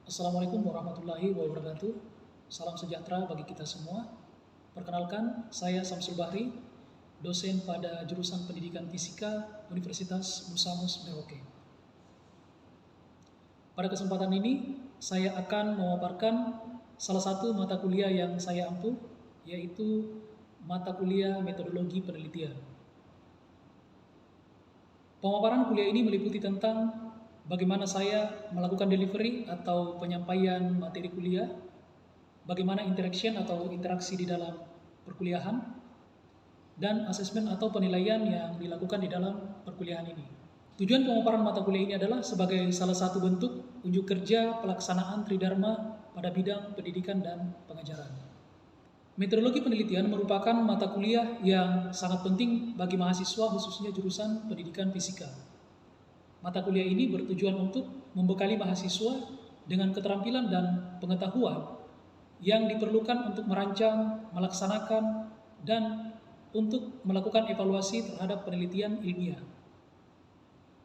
Assalamualaikum warahmatullahi wabarakatuh. Salam sejahtera bagi kita semua. Perkenalkan, saya Samsul Bahri, dosen pada jurusan Pendidikan Fisika Universitas Musamus Merauke. Pada kesempatan ini, saya akan memaparkan salah satu mata kuliah yang saya ampu, yaitu mata kuliah metodologi penelitian. Pemaparan kuliah ini meliputi tentang bagaimana saya melakukan delivery atau penyampaian materi kuliah, bagaimana interaction atau interaksi di dalam perkuliahan, dan asesmen atau penilaian yang dilakukan di dalam perkuliahan ini. Tujuan pemaparan mata kuliah ini adalah sebagai salah satu bentuk unjuk kerja pelaksanaan Tridharma pada bidang pendidikan dan pengajaran. Metodologi penelitian merupakan mata kuliah yang sangat penting bagi mahasiswa khususnya jurusan pendidikan fisika. Mata kuliah ini bertujuan untuk membekali mahasiswa dengan keterampilan dan pengetahuan yang diperlukan untuk merancang, melaksanakan, dan untuk melakukan evaluasi terhadap penelitian ilmiah.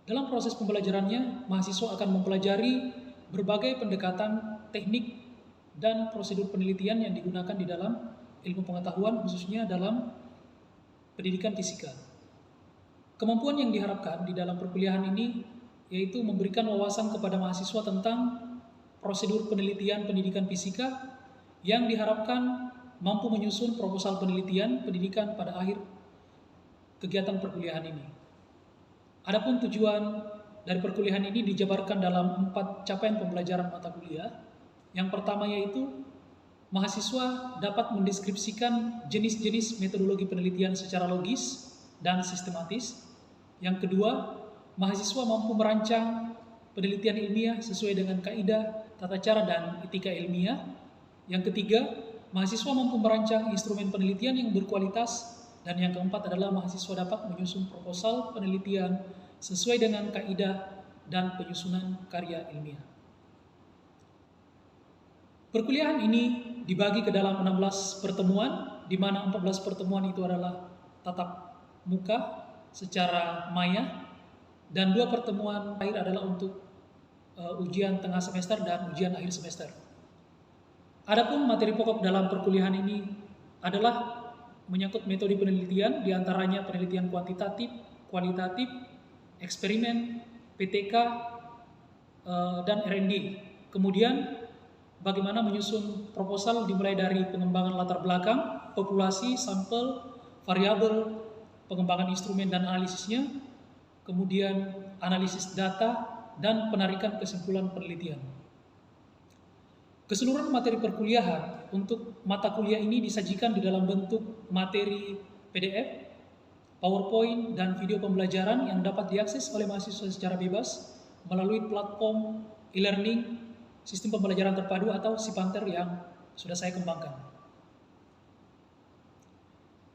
Dalam proses pembelajarannya, mahasiswa akan mempelajari berbagai pendekatan, teknik, dan prosedur penelitian yang digunakan di dalam ilmu pengetahuan, khususnya dalam pendidikan fisika. Kemampuan yang diharapkan di dalam perkuliahan ini yaitu memberikan wawasan kepada mahasiswa tentang prosedur penelitian pendidikan fisika yang diharapkan mampu menyusun proposal penelitian pendidikan pada akhir kegiatan perkuliahan ini. Adapun tujuan dari perkuliahan ini dijabarkan dalam 4 capaian pembelajaran mata kuliah. Yang pertama yaitu mahasiswa dapat mendeskripsikan jenis-jenis metodologi penelitian secara logis dan sistematis. Yang kedua, mahasiswa mampu merancang penelitian ilmiah sesuai dengan kaidah, tata cara, dan etika ilmiah. Yang ketiga, mahasiswa mampu merancang instrumen penelitian yang berkualitas. Dan yang keempat adalah mahasiswa dapat menyusun proposal penelitian sesuai dengan kaidah dan penyusunan karya ilmiah. Perkuliahan ini dibagi ke dalam 16 pertemuan, di mana 14 pertemuan itu adalah tatap muka secara maya, dan 2 pertemuan akhir adalah untuk ujian tengah semester dan ujian akhir semester. Adapun materi pokok dalam perkuliahan ini adalah menyangkut metode penelitian, diantaranya penelitian kuantitatif, kualitatif, eksperimen, PTK, dan R&D. Kemudian bagaimana menyusun proposal dimulai dari pengembangan latar belakang, populasi, sampel, variabel, pengembangan instrumen dan analisisnya, kemudian analisis data, dan penarikan kesimpulan penelitian. Keseluruhan materi perkuliahan untuk mata kuliah ini disajikan di dalam bentuk materi PDF, PowerPoint, dan video pembelajaran yang dapat diakses oleh mahasiswa secara bebas melalui platform e-learning sistem pembelajaran terpadu atau SIPANTER yang sudah saya kembangkan.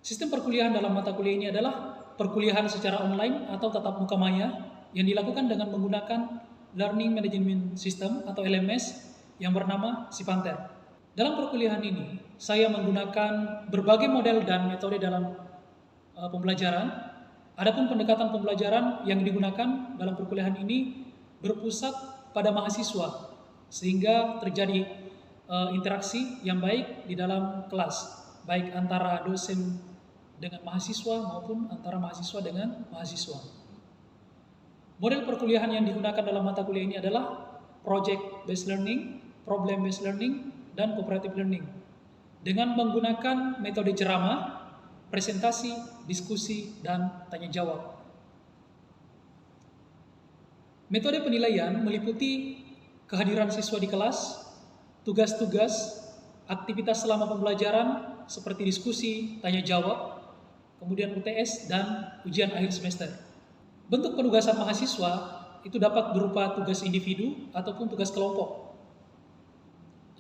Sistem perkuliahan dalam mata kuliah ini adalah perkuliahan secara online atau tatap muka maya yang dilakukan dengan menggunakan Learning Management System atau LMS yang bernama SIPANTER. Dalam perkuliahan ini, saya menggunakan berbagai model dan metode dalam pembelajaran. Adapun pendekatan pembelajaran yang digunakan dalam perkuliahan ini berpusat pada mahasiswa, sehingga terjadi interaksi yang baik di dalam kelas, baik antara dosen dengan mahasiswa maupun antara mahasiswa dengan mahasiswa. Model perkuliahan yang digunakan dalam mata kuliah ini adalah project based learning, problem based learning, dan cooperative learning dengan menggunakan metode ceramah, presentasi, diskusi, dan tanya jawab. Metode penilaian meliputi kehadiran siswa di kelas, tugas-tugas, aktivitas selama pembelajaran seperti diskusi, tanya jawab, kemudian UTS, dan ujian akhir semester. Bentuk penugasan mahasiswa itu dapat berupa tugas individu ataupun tugas kelompok.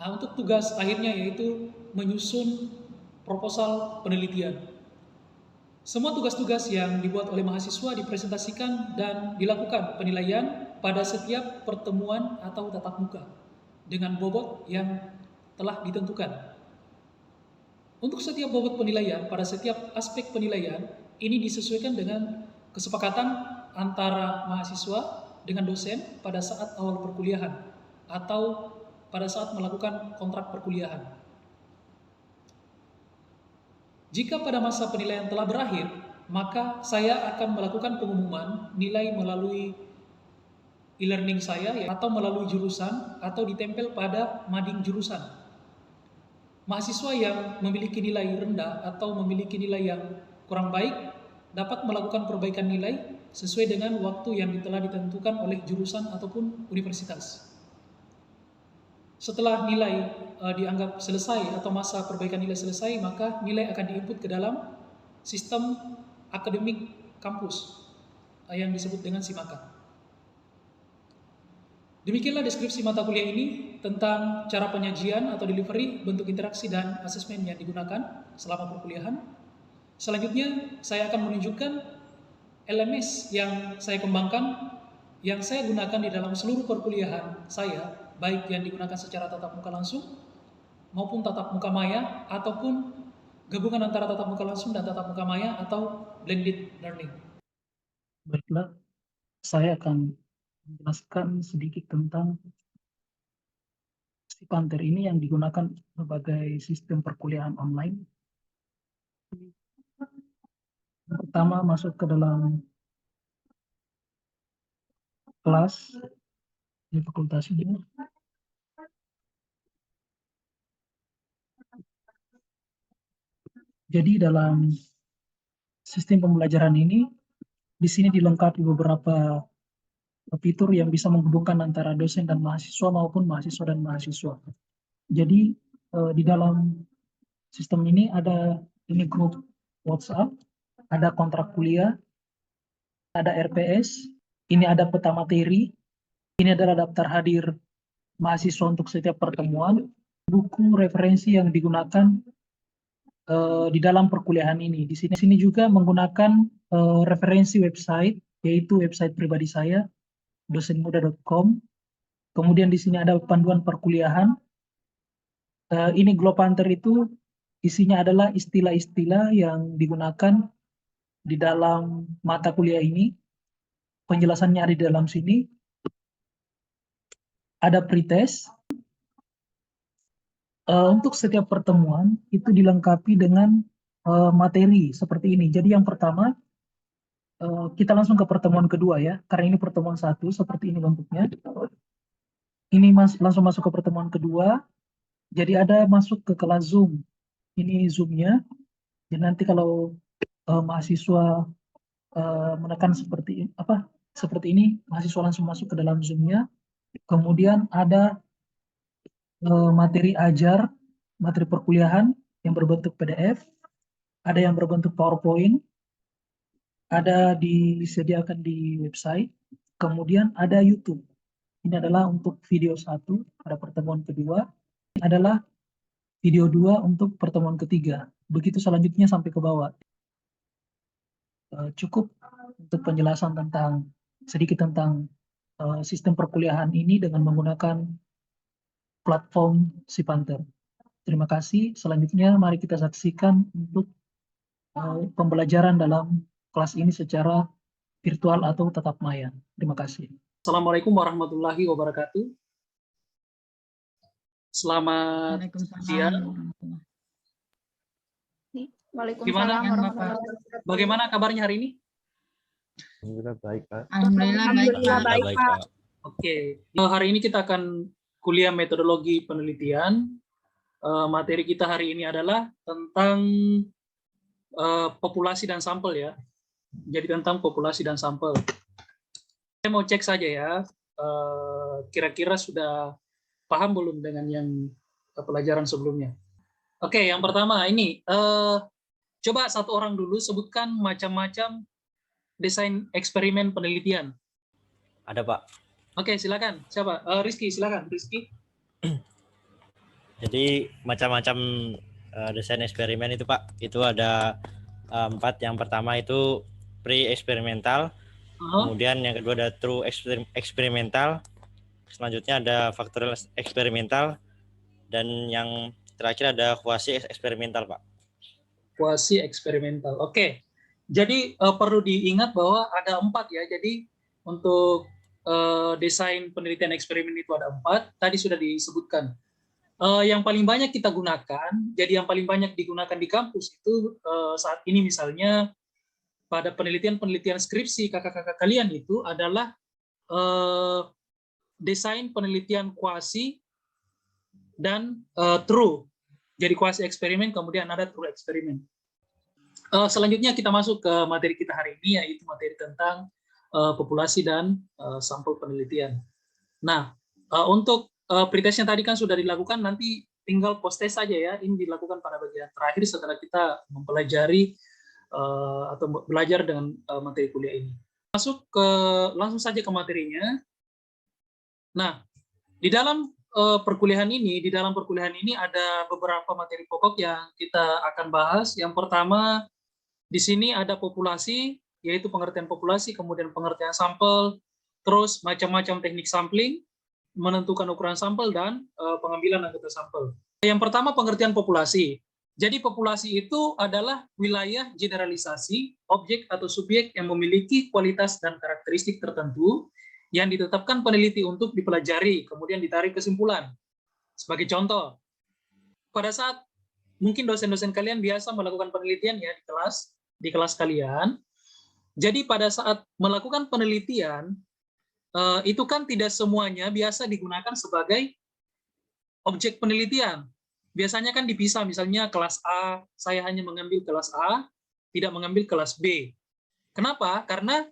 Nah, untuk tugas akhirnya yaitu menyusun proposal penelitian. Semua tugas-tugas yang dibuat oleh mahasiswa dipresentasikan dan dilakukan penilaian pada setiap pertemuan atau tatap muka dengan bobot yang telah ditentukan. Untuk setiap bobot penilaian, pada setiap aspek penilaian, ini disesuaikan dengan kesepakatan antara mahasiswa dengan dosen pada saat awal perkuliahan atau pada saat melakukan kontrak perkuliahan. Jika pada masa penilaian telah berakhir, maka saya akan melakukan pengumuman nilai melalui e-learning saya atau melalui jurusan atau ditempel pada mading jurusan. Mahasiswa yang memiliki nilai rendah atau memiliki nilai yang kurang baik dapat melakukan perbaikan nilai sesuai dengan waktu yang telah ditentukan oleh jurusan ataupun universitas. Setelah nilai dianggap selesai atau masa perbaikan nilai selesai, maka nilai akan diinput ke dalam sistem akademik kampus yang disebut dengan SIMAKA. Demikianlah deskripsi mata kuliah ini tentang cara penyajian atau delivery, bentuk interaksi dan asesmen yang digunakan selama perkuliahan. Selanjutnya, saya akan menunjukkan LMS yang saya kembangkan, yang saya gunakan di dalam seluruh perkuliahan saya, baik yang digunakan secara tatap muka langsung maupun tatap muka maya, ataupun gabungan antara tatap muka langsung dan tatap muka maya atau blended learning. Baiklah, saya akan menjelaskan sedikit tentang SIPANTER ini yang digunakan sebagai sistem perkuliahan online. Pertama, masuk ke dalam kelas di fakultas ini. Jadi dalam sistem pembelajaran ini, di sini dilengkapi beberapa fitur yang bisa menghubungkan antara dosen dan mahasiswa maupun mahasiswa dan mahasiswa. Jadi di dalam sistem ini ada grup WhatsApp, ada kontrak kuliah, ada RPS, ini ada peta materi, ini adalah daftar hadir mahasiswa untuk setiap pertemuan, buku referensi yang digunakan di dalam perkuliahan ini. Di sini juga menggunakan referensi website, yaitu website pribadi saya, dosenmuda.com. Kemudian di sini ada panduan perkuliahan. Ini Glopanter itu isinya adalah istilah-istilah yang digunakan di dalam mata kuliah ini. Penjelasannya ada di dalam sini. Ada pretest. Untuk setiap pertemuan itu dilengkapi dengan materi seperti ini. Jadi yang pertama, kita langsung ke pertemuan kedua ya, karena ini pertemuan satu, seperti ini bentuknya. Ini langsung masuk ke pertemuan kedua, jadi ada masuk ke kelas Zoom. Ini Zoom-nya, jadi nanti kalau mahasiswa menekan seperti ini, mahasiswa langsung masuk ke dalam Zoom-nya. Kemudian ada materi ajar, materi perkuliahan yang berbentuk PDF, ada yang berbentuk PowerPoint, ada disediakan di website, kemudian ada YouTube. Ini adalah untuk video 1 pada pertemuan kedua, ini adalah video 2 untuk pertemuan ketiga. Begitu selanjutnya sampai ke bawah. Cukup untuk penjelasan sedikit tentang sistem perkuliahan ini dengan menggunakan platform SIPANTER. Terima kasih. Selanjutnya mari kita saksikan untuk pembelajaran dalam kelas ini secara virtual atau tatap maya. Terima kasih. Assalamualaikum warahmatullahi wabarakatuh. Selamat siang. Waalaikumsalam warahmatullahi wabarakatuh. Bagaimana kabarnya hari ini? Alhamdulillah baik, Pak. Alhamdulillah baik, Pak. Oke. Hari ini kita akan kuliah metodologi penelitian. Materi kita hari ini adalah tentang populasi dan sampel ya. Jadi tentang populasi dan sampel. Saya mau cek saja ya, kira-kira sudah paham belum dengan yang pelajaran sebelumnya. Oke, yang pertama ini, coba satu orang dulu sebutkan macam-macam desain eksperimen penelitian. Ada, Pak. Oke, silakan. Siapa? Rizky, silakan. Rizky. Jadi macam-macam desain eksperimen itu, Pak. Itu ada 4. Yang pertama itu pre-eksperimental. Kemudian yang kedua ada true eksperimental. Selanjutnya ada factorial eksperimental. Dan yang terakhir ada quasi eksperimental, Pak. Quasi eksperimental. Oke. Jadi perlu diingat bahwa ada 4 ya. Jadi untuk desain penelitian eksperimen itu ada 4, tadi sudah disebutkan. Yang paling banyak kita gunakan, jadi yang paling banyak digunakan di kampus itu saat ini misalnya pada penelitian-penelitian skripsi kakak-kakak kalian itu adalah desain penelitian kuasi dan true. Jadi kuasi eksperimen, kemudian ada true eksperimen. Selanjutnya kita masuk ke materi kita hari ini, yaitu materi tentang populasi dan sampel penelitian. Nah, untuk pretestnya tadi kan sudah dilakukan, nanti tinggal post test saja ya. Ini dilakukan pada bagian terakhir setelah kita mempelajari atau belajar dengan materi kuliah ini. Langsung saja ke materinya. Nah, di dalam perkuliahan ini ada beberapa materi pokok yang kita akan bahas. Yang pertama, di sini ada populasi, yaitu pengertian populasi, kemudian pengertian sampel, terus macam-macam teknik sampling, menentukan ukuran sampel, dan pengambilan anggota sampel. Yang pertama, pengertian populasi. Jadi populasi itu adalah wilayah generalisasi, objek atau subjek yang memiliki kualitas dan karakteristik tertentu yang ditetapkan peneliti untuk dipelajari, kemudian ditarik kesimpulan. Sebagai contoh, pada saat mungkin dosen-dosen kalian biasa melakukan penelitian ya di kelas kalian, jadi pada saat melakukan penelitian, itu kan tidak semuanya biasa digunakan sebagai objek penelitian. Biasanya kan dipisah, misalnya kelas A, saya hanya mengambil kelas A, tidak mengambil kelas B. Kenapa? Karena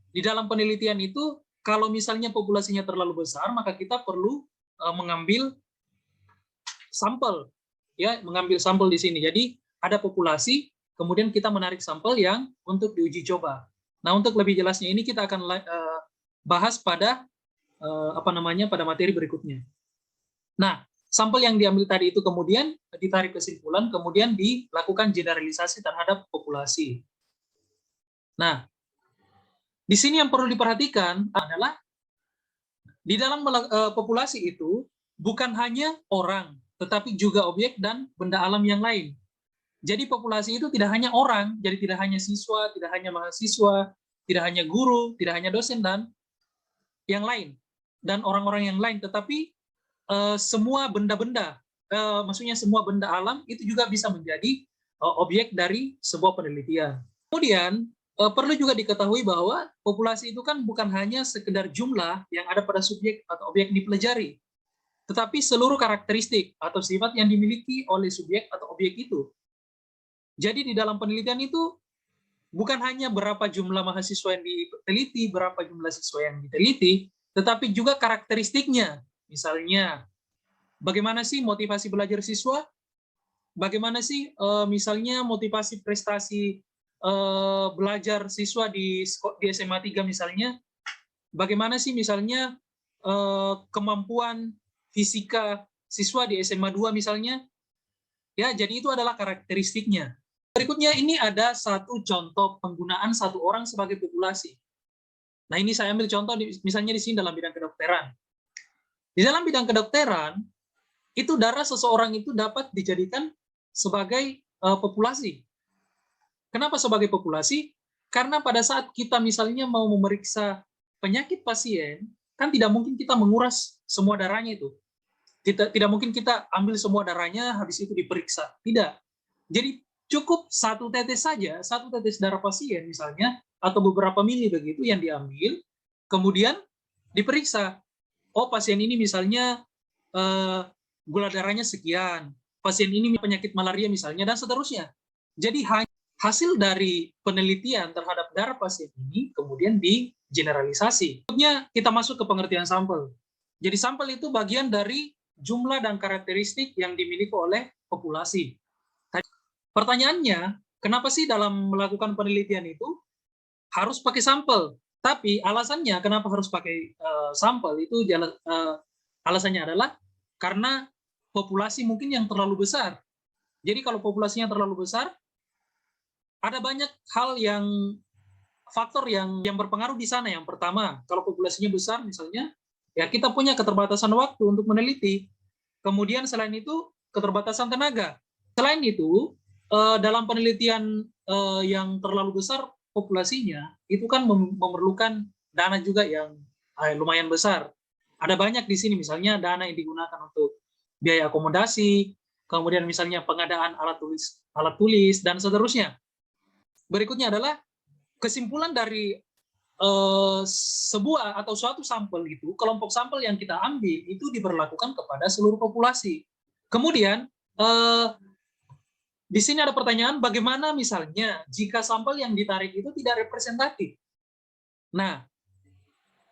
di dalam penelitian itu, kalau misalnya populasinya terlalu besar, maka kita perlu mengambil sampel, ya, mengambil sampel di sini. Jadi ada populasi, kemudian kita menarik sampel yang untuk diuji coba. Nah, untuk lebih jelasnya ini kita akan bahas pada pada materi berikutnya. Nah, sampel yang diambil tadi itu kemudian ditarik kesimpulan, kemudian dilakukan generalisasi terhadap populasi. Nah, di sini yang perlu diperhatikan adalah di dalam populasi itu bukan hanya orang, tetapi juga objek dan benda alam yang lain. Jadi populasi itu tidak hanya orang, jadi tidak hanya siswa, tidak hanya mahasiswa, tidak hanya guru, tidak hanya dosen, dan yang lain, dan orang-orang yang lain, tetapi semua benda-benda, maksudnya semua benda alam itu juga bisa menjadi objek dari sebuah penelitian. Kemudian perlu juga diketahui bahwa populasi itu kan bukan hanya sekedar jumlah yang ada pada subjek atau objek dipelajari, tetapi seluruh karakteristik atau sifat yang dimiliki oleh subjek atau objek itu. Jadi di dalam penelitian itu bukan hanya berapa jumlah mahasiswa yang diteliti, berapa jumlah siswa yang diteliti, tetapi juga karakteristiknya. Misalnya, bagaimana sih motivasi belajar siswa? Bagaimana sih misalnya motivasi prestasi belajar siswa di SMA 3 misalnya? Bagaimana sih misalnya kemampuan fisika siswa di SMA 2 misalnya? Ya, jadi itu adalah karakteristiknya. Berikutnya ini ada satu contoh penggunaan satu orang sebagai populasi. Nah, ini saya ambil contoh misalnya di sini dalam bidang kedokteran. Di dalam bidang kedokteran, itu darah seseorang itu dapat dijadikan sebagai populasi. Kenapa sebagai populasi? Karena pada saat kita misalnya mau memeriksa penyakit pasien, kan tidak mungkin kita menguras semua darahnya itu. Tidak mungkin kita ambil semua darahnya, habis itu diperiksa. Tidak. Jadi cukup satu tetes saja, satu tetes darah pasien misalnya, atau beberapa mili begitu yang diambil, kemudian diperiksa. Oh, pasien ini misalnya gula darahnya sekian, pasien ini penyakit malaria misalnya, dan seterusnya. Jadi hasil dari penelitian terhadap darah pasien ini kemudian digeneralisasi. Berikutnya kita masuk ke pengertian sampel. Jadi sampel itu bagian dari jumlah dan karakteristik yang dimiliki oleh populasi. Pertanyaannya, kenapa sih dalam melakukan penelitian itu harus pakai sampel? Tapi alasannya kenapa harus pakai sampel itu alasannya adalah karena populasi mungkin yang terlalu besar. Jadi kalau populasinya terlalu besar, ada banyak hal faktor yang berpengaruh di sana. Yang pertama, kalau populasinya besar misalnya, ya kita punya keterbatasan waktu untuk meneliti. Kemudian selain itu, keterbatasan tenaga. Selain itu, dalam penelitian yang terlalu besar populasinya, itu kan memerlukan dana juga yang lumayan besar. Ada banyak di sini, misalnya dana yang digunakan untuk biaya akomodasi, kemudian misalnya pengadaan alat tulis dan seterusnya. Berikutnya adalah kesimpulan dari sebuah atau suatu sampel itu, kelompok sampel yang kita ambil itu diberlakukan kepada seluruh populasi. Kemudian di sini ada pertanyaan, bagaimana misalnya jika sampel yang ditarik itu tidak representatif? Nah,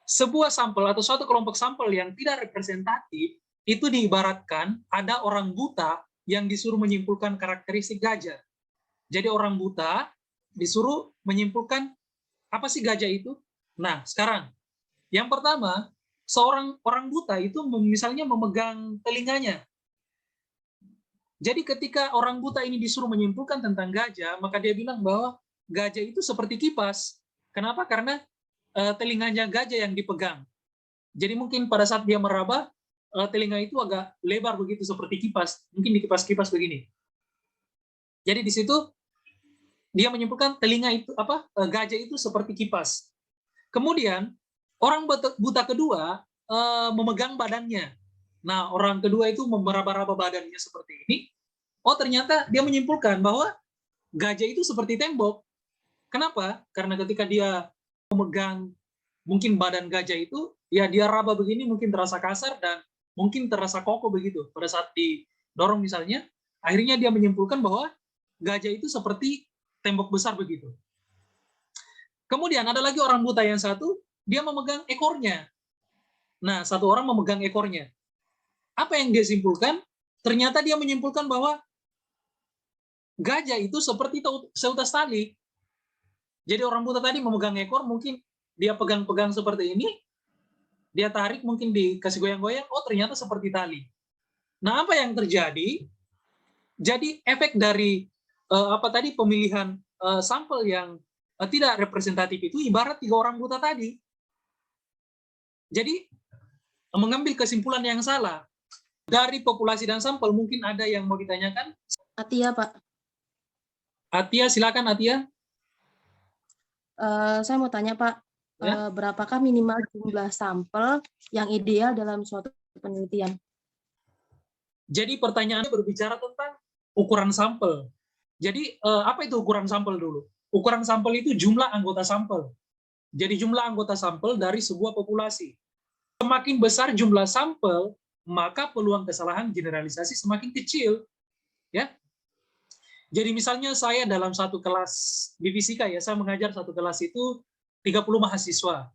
sebuah sampel atau suatu kelompok sampel yang tidak representatif itu diibaratkan ada orang buta yang disuruh menyimpulkan karakteristik gajah. Jadi orang buta disuruh menyimpulkan apa sih gajah itu? Nah, sekarang yang pertama, seorang orang buta itu misalnya memegang telinganya. Jadi ketika orang buta ini disuruh menyimpulkan tentang gajah, maka dia bilang bahwa gajah itu seperti kipas. Kenapa? Karena telinganya gajah yang dipegang. Jadi mungkin pada saat dia meraba, telinga itu agak lebar begitu seperti kipas. Mungkin di kipas-kipas begini. Jadi di situ dia menyimpulkan telinga itu gajah itu seperti kipas. Kemudian orang buta kedua memegang badannya. Nah, orang kedua itu meraba-raba badannya seperti ini. Oh, ternyata dia menyimpulkan bahwa gajah itu seperti tembok. Kenapa? Karena ketika dia memegang mungkin badan gajah itu, ya dia raba begini mungkin terasa kasar dan mungkin terasa kokoh begitu. Pada saat didorong misalnya, akhirnya dia menyimpulkan bahwa gajah itu seperti tembok besar begitu. Kemudian ada lagi orang buta yang satu, dia memegang ekornya. Nah, satu orang memegang ekornya. Apa yang dia simpulkan? Ternyata dia menyimpulkan bahwa gajah itu seperti seutas tali. Jadi orang buta tadi memegang ekor, mungkin dia pegang-pegang seperti ini, dia tarik, mungkin dikasih goyang-goyang, oh ternyata seperti tali. Nah, apa yang terjadi? Jadi efek dari pemilihan sampel yang tidak representatif itu ibarat 3 orang buta tadi. Jadi mengambil kesimpulan yang salah dari populasi dan sampel. Mungkin ada yang mau ditanyakan? Atia, Pak. Atia, silakan Atia. Saya mau tanya, Pak, berapakah minimal jumlah sampel yang ideal dalam suatu penelitian? Jadi pertanyaannya berbicara tentang ukuran sampel. Jadi apa itu ukuran sampel dulu? Ukuran sampel itu jumlah anggota sampel. Jadi jumlah anggota sampel dari sebuah populasi. Semakin besar jumlah sampel, maka peluang kesalahan generalisasi semakin kecil. Ya. Jadi misalnya saya dalam satu kelas di fisika, ya, saya mengajar satu kelas itu 30 mahasiswa.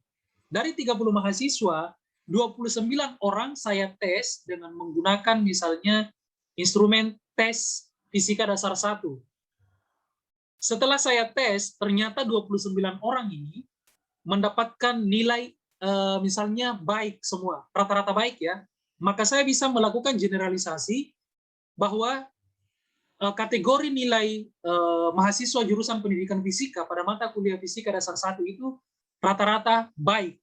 Dari 30 mahasiswa, 29 orang saya tes dengan menggunakan misalnya instrumen tes fisika dasar 1. Setelah saya tes, ternyata 29 orang ini mendapatkan nilai misalnya baik semua, rata-rata baik ya. Maka saya bisa melakukan generalisasi bahwa kategori nilai mahasiswa jurusan pendidikan fisika pada mata kuliah fisika dasar 1 itu rata-rata baik.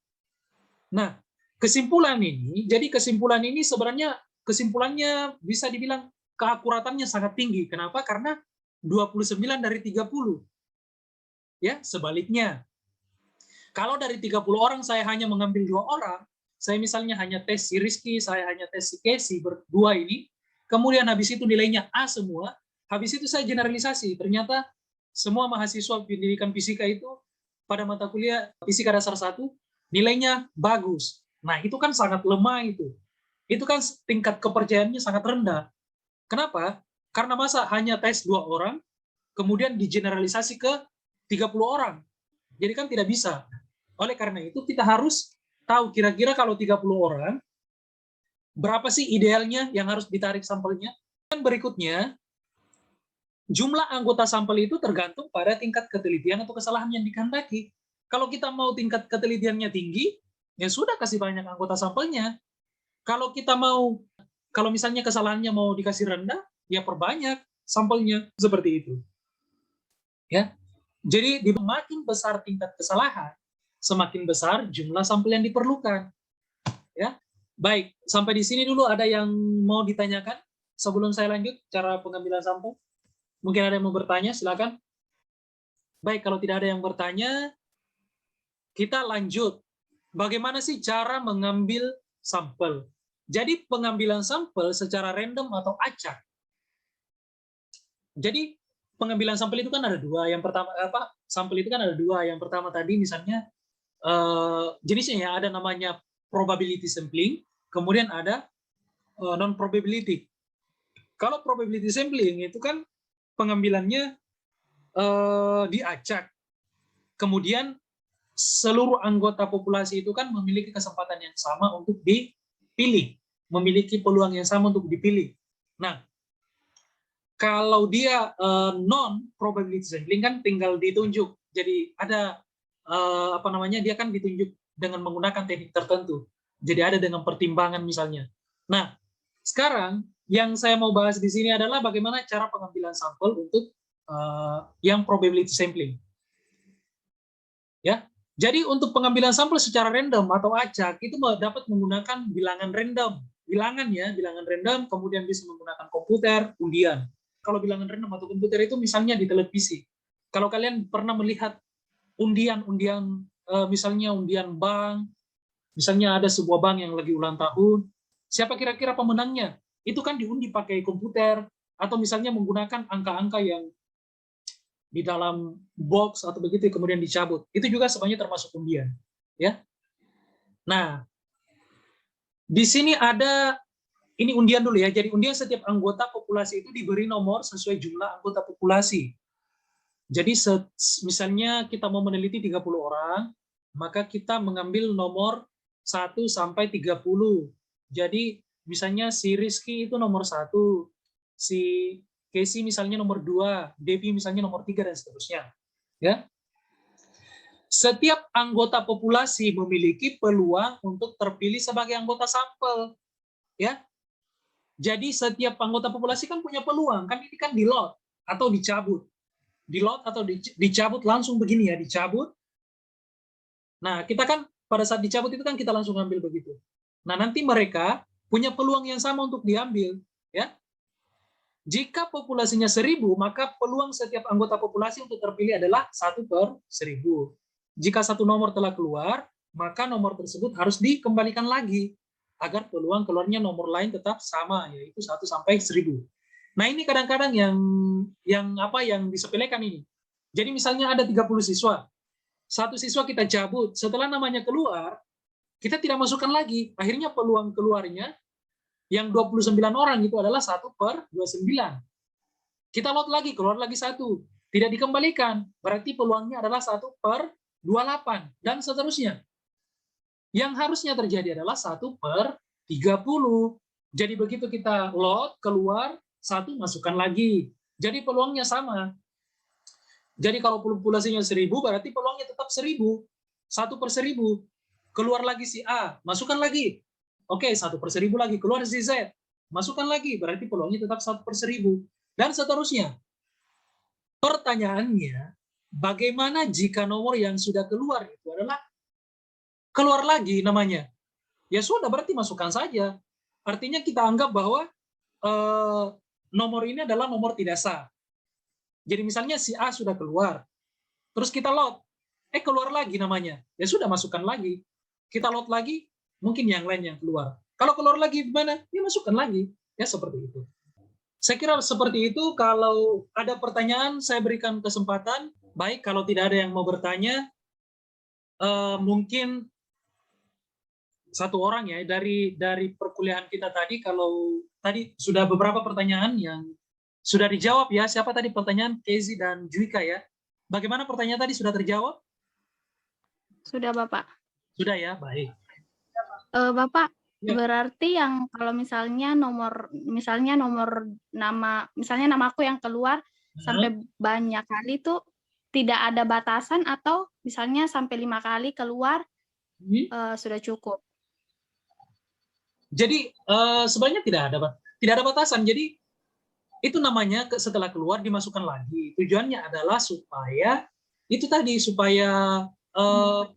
Nah, kesimpulan ini sebenarnya kesimpulannya bisa dibilang keakuratannya sangat tinggi. Kenapa? Karena 29 dari 30. Ya, sebaliknya. Kalau dari 30 orang saya hanya mengambil 2 orang, saya misalnya hanya tes si Rizky, saya hanya tes si Casey berdua ini, kemudian habis itu nilainya A semua, habis itu saya generalisasi. Ternyata semua mahasiswa pendidikan fisika itu pada mata kuliah fisika dasar 1 nilainya bagus. Nah, itu kan sangat lemah itu. Itu kan tingkat kepercayaannya sangat rendah. Kenapa? Karena masa hanya tes 2 orang, kemudian digeneralisasi ke 30 orang. Jadi kan tidak bisa. Oleh karena itu kita harus tahu kira-kira kalau 30 orang, berapa sih idealnya yang harus ditarik sampelnya. Dan berikutnya, jumlah anggota sampel itu tergantung pada tingkat ketelitian atau kesalahan yang dikehendaki. Kalau kita mau tingkat ketelitiannya tinggi, ya sudah kasih banyak anggota sampelnya. Kalau misalnya kesalahannya mau dikasih rendah, ya perbanyak sampelnya, seperti itu. Ya. Jadi makin besar tingkat kesalahan, semakin besar jumlah sampel yang diperlukan. Ya. Baik, sampai di sini dulu ada yang mau ditanyakan sebelum saya lanjut cara pengambilan sampel? Mungkin ada yang mau bertanya, silakan. Baik, kalau tidak ada yang bertanya, kita lanjut bagaimana sih cara mengambil sampel? Jadi pengambilan sampel secara random atau acak. Jadi pengambilan sampel itu kan ada dua. Yang pertama sampel itu kan ada dua. Yang pertama tadi misalnya jenisnya ya, ada namanya probability sampling, kemudian ada non probability. Kalau probability sampling itu kan pengambilannya diacak. Kemudian seluruh anggota populasi itu kan memiliki kesempatan yang sama untuk dipilih, memiliki peluang yang sama untuk dipilih. Nah, kalau dia non probability sampling kan tinggal ditunjuk. Jadi ada dia kan ditunjuk dengan menggunakan teknik tertentu. Jadi ada dengan pertimbangan misalnya. Nah, sekarang yang saya mau bahas di sini adalah bagaimana cara pengambilan sampel untuk yang probability sampling. Ya, jadi untuk pengambilan sampel secara random atau acak itu dapat menggunakan bilangan random. Bilangan random, kemudian bisa menggunakan komputer, undian. Kalau bilangan random atau komputer itu misalnya di televisi. Kalau kalian pernah melihat undian misalnya undian bank, misalnya ada sebuah bank yang lagi ulang tahun, siapa kira-kira pemenangnya? Itu kan diundi pakai komputer, atau misalnya menggunakan angka-angka yang di dalam box atau begitu kemudian dicabut. Itu juga sebenarnya termasuk undian, ya. Nah, di sini ada ini undian dulu ya. Jadi undian setiap anggota populasi itu diberi nomor sesuai jumlah anggota populasi. Jadi misalnya kita mau meneliti 30 orang, maka kita mengambil nomor 1 sampai 30. Jadi misalnya si Rizky itu nomor 1, si Casey misalnya nomor 2, Devi misalnya nomor 3, dan seterusnya. Ya. Setiap anggota populasi memiliki peluang untuk terpilih sebagai anggota sampel. Ya. Jadi setiap anggota populasi kan punya peluang, kan ini kan di lot atau dicabut. Di lot atau dicabut langsung begini ya, dicabut. Nah, kita kan pada saat dicabut itu kan kita langsung ambil begitu. Nah, nanti mereka punya peluang yang sama untuk diambil, ya. Jika populasinya 1000, maka peluang setiap anggota populasi untuk terpilih adalah 1/1000. Jika satu nomor telah keluar, maka nomor tersebut harus dikembalikan lagi agar peluang keluarnya nomor lain tetap sama, yaitu 1 sampai 1000. Nah, ini kadang-kadang yang disepelekan ini. Jadi misalnya ada 30 siswa. Satu siswa kita cabut, setelah namanya keluar, kita tidak masukkan lagi. Akhirnya peluang keluarnya yang 29 orang itu adalah 1/29. Kita lot lagi, keluar lagi 1. Tidak dikembalikan. Berarti peluangnya adalah 1/28. Dan seterusnya. Yang harusnya terjadi adalah 1/30. Jadi begitu kita lot, keluar, 1 masukkan lagi. Jadi peluangnya sama. Jadi kalau populasinya 1000, berarti peluangnya tetap 1000. 1/1000. Keluar lagi si A, masukkan lagi. Oke, 1/1000 lagi. Keluar si Z, masukkan lagi. Berarti peluangnya tetap 1/1000. Dan seterusnya. Pertanyaannya, bagaimana jika nomor yang sudah keluar itu adalah keluar lagi namanya? Ya sudah, berarti masukkan saja. Artinya kita anggap bahwa nomor ini adalah nomor tidak sah. Jadi misalnya si A sudah keluar, terus kita lot, keluar lagi namanya. Ya sudah, masukkan lagi. Kita lot lagi, mungkin yang lain yang keluar. Kalau keluar lagi gimana? Ya masukkan lagi. Ya seperti itu. Saya kira seperti itu. Kalau ada pertanyaan, saya berikan kesempatan. Baik, kalau tidak ada yang mau bertanya, mungkin satu orang ya dari perkuliahan kita tadi. Kalau tadi sudah beberapa pertanyaan yang sudah dijawab ya. Siapa tadi pertanyaan? Casey dan Juika ya. Bagaimana pertanyaan tadi, sudah terjawab? Sudah, Bapak. Sudah ya, baik. Bapak, Ya. berarti yang kalau misalnya nomor nama aku yang keluar sampai banyak kali itu tidak ada batasan, atau misalnya sampai 5 kali keluar sudah cukup? Jadi sebenarnya tidak ada batasan. Jadi itu namanya setelah keluar dimasukkan lagi. Tujuannya adalah supaya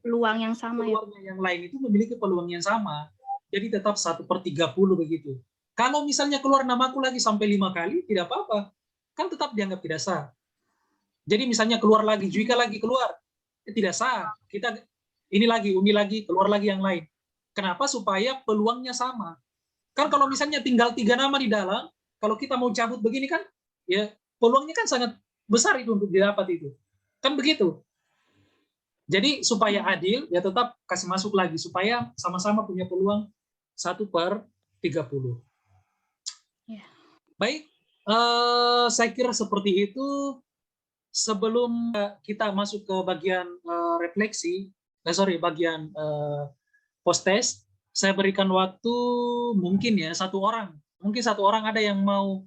peluang yang sama ya. Keluarnya yang lain itu memiliki peluang yang sama. Jadi tetap 1/30 begitu. Kalau misalnya keluar namaku lagi sampai 5 kali, tidak apa-apa. Kan tetap dianggap tidak sah. Jadi misalnya keluar lagi, Juika lagi keluar, tidak sah. ini lagi, undi lagi, keluar lagi yang lain. Kenapa? Supaya peluangnya sama. Kan kalau misalnya tinggal 3 nama di dalam, kalau kita mau cabut begini kan, ya peluangnya kan sangat besar itu untuk didapat itu. Kan begitu. Jadi supaya adil, ya tetap kasih masuk lagi, supaya sama-sama punya peluang 1/30. Ya. Baik, saya kira seperti itu. Sebelum kita masuk ke bagian refleksi, bagian post test, saya berikan waktu mungkin ya satu orang ada yang mau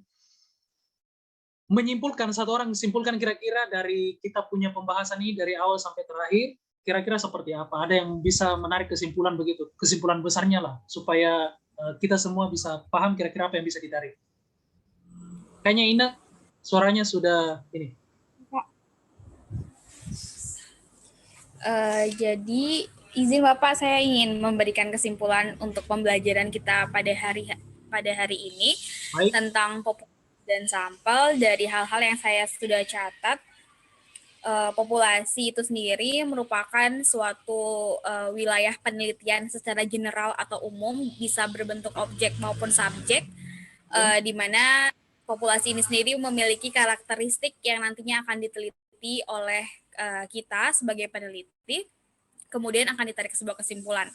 menyimpulkan, satu orang simpulkan kira-kira dari kita punya pembahasan ini dari awal sampai terakhir, kira-kira seperti apa? Ada yang bisa menarik kesimpulan begitu, kesimpulan besarnya lah, supaya kita semua bisa paham kira-kira apa yang bisa ditarik. Kayaknya Ina suaranya sudah ini. Jadi izin Bapak, saya ingin memberikan kesimpulan untuk pembelajaran kita pada hari ini. Baik. Tentang populasi dan sampel. Dari hal-hal yang saya sudah catat, populasi itu sendiri merupakan suatu wilayah penelitian secara general atau umum, bisa berbentuk objek maupun subjek, di mana populasi ini sendiri memiliki karakteristik yang nantinya akan diteliti oleh kita sebagai peneliti, kemudian akan ditarik sebuah kesimpulan.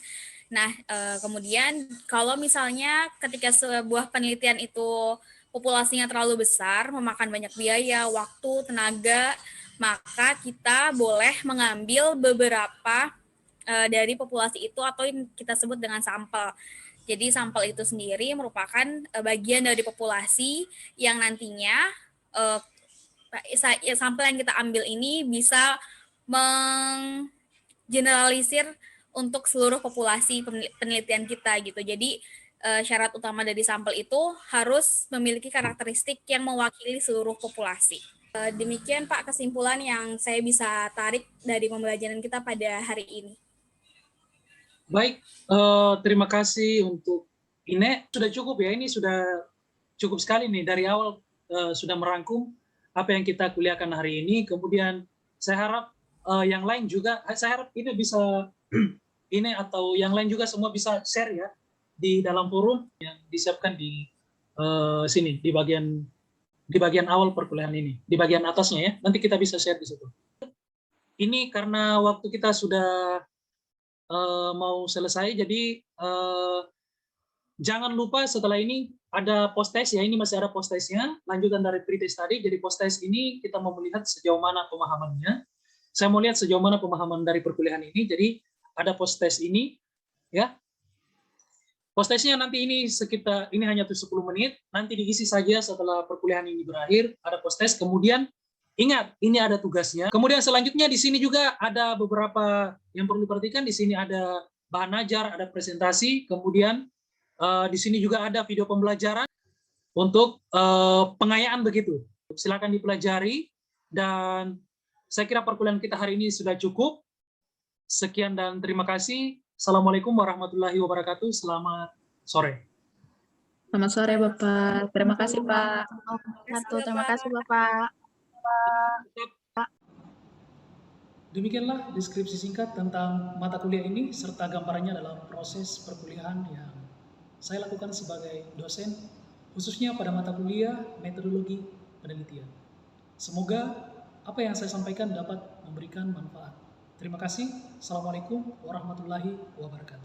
Nah, kemudian kalau misalnya ketika sebuah penelitian itu populasinya terlalu besar, memakan banyak biaya, waktu, tenaga, maka kita boleh mengambil beberapa dari populasi itu atau yang kita sebut dengan sampel. Jadi sampel itu sendiri merupakan bagian dari populasi yang nantinya sampel yang kita ambil ini bisa menggeneralisir untuk seluruh populasi penelitian kita gitu. Jadi syarat utama dari sampel itu harus memiliki karakteristik yang mewakili seluruh populasi. Demikian Pak kesimpulan yang saya bisa tarik dari pembelajaran kita pada hari ini. Baik, terima kasih untuk Ine. Sudah cukup ya, ini sudah cukup sekali nih dari awal sudah merangkum apa yang kita kuliahkan hari ini. Kemudian saya harap yang lain juga, saya harap ini bisa ini atau yang lain juga semua bisa share ya di dalam forum yang disiapkan di sini di bagian awal perkuliahan ini, di bagian atasnya ya. Nanti kita bisa share di situ. Ini karena waktu kita sudah mau selesai, jadi jangan lupa setelah ini ada post test ya, ini masih ada post testnya, lanjutan dari pretest tadi. Jadi post test ini kita mau melihat sejauh mana pemahamannya. Saya mau lihat sejauh mana pemahaman dari perkuliahan ini. Jadi ada post test ini ya. Post testnya nanti ini sekitar, ini hanya 10 menit, nanti diisi saja setelah perkuliahan ini berakhir, ada post test. Kemudian ingat, ini ada tugasnya. Kemudian selanjutnya di sini juga ada beberapa yang perlu diperhatikan. Di sini ada bahan ajar, ada presentasi, kemudian di sini juga ada video pembelajaran untuk pengayaan begitu. Silakan dipelajari, dan saya kira perkuliahan kita hari ini sudah cukup. Sekian dan terima kasih. Assalamualaikum warahmatullahi wabarakatuh. Selamat sore. Selamat sore Bapak. Terima kasih Pak. Terima kasih Bapak. Demikianlah deskripsi singkat tentang mata kuliah ini serta gambarannya dalam proses perkuliahan yang saya lakukan sebagai dosen, khususnya pada mata kuliah metodologi penelitian. Semoga apa yang saya sampaikan dapat memberikan manfaat. Terima kasih. Assalamualaikum warahmatullahi wabarakatuh.